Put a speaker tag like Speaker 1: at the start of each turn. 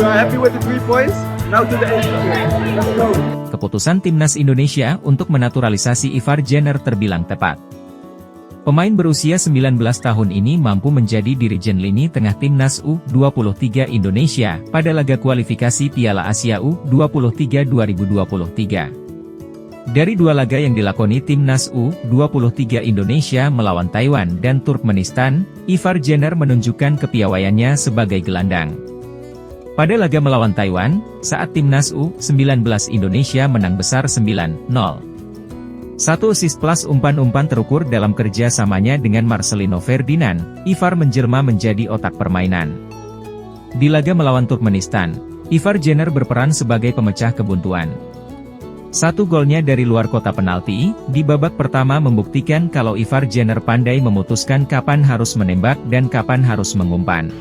Speaker 1: You are happy with the 3 points? Now to the end. Let's go.
Speaker 2: Keputusan Timnas Indonesia untuk menaturalisasi Ivar Jenner terbilang tepat. Pemain berusia 19 tahun ini mampu menjadi dirijen lini tengah Timnas U23 Indonesia pada laga kualifikasi Piala Asia U23 2023. Dari 2 laga yang dilakoni Timnas U23 Indonesia melawan Taiwan dan Turkmenistan, Ivar Jenner menunjukkan kepiawaiannya sebagai gelandang. Pada laga melawan Taiwan, saat Timnas U19 Indonesia menang besar 9-0. 1 assist plus umpan-umpan terukur dalam kerja samanya dengan Marcelino Ferdinand, Ivar menjelma menjadi otak permainan. Di laga melawan Turkmenistan, Ivar Jenner berperan sebagai pemecah kebuntuan. 1 golnya dari luar kotak penalti, di babak pertama membuktikan kalau Ivar Jenner pandai memutuskan kapan harus menembak dan kapan harus mengumpan.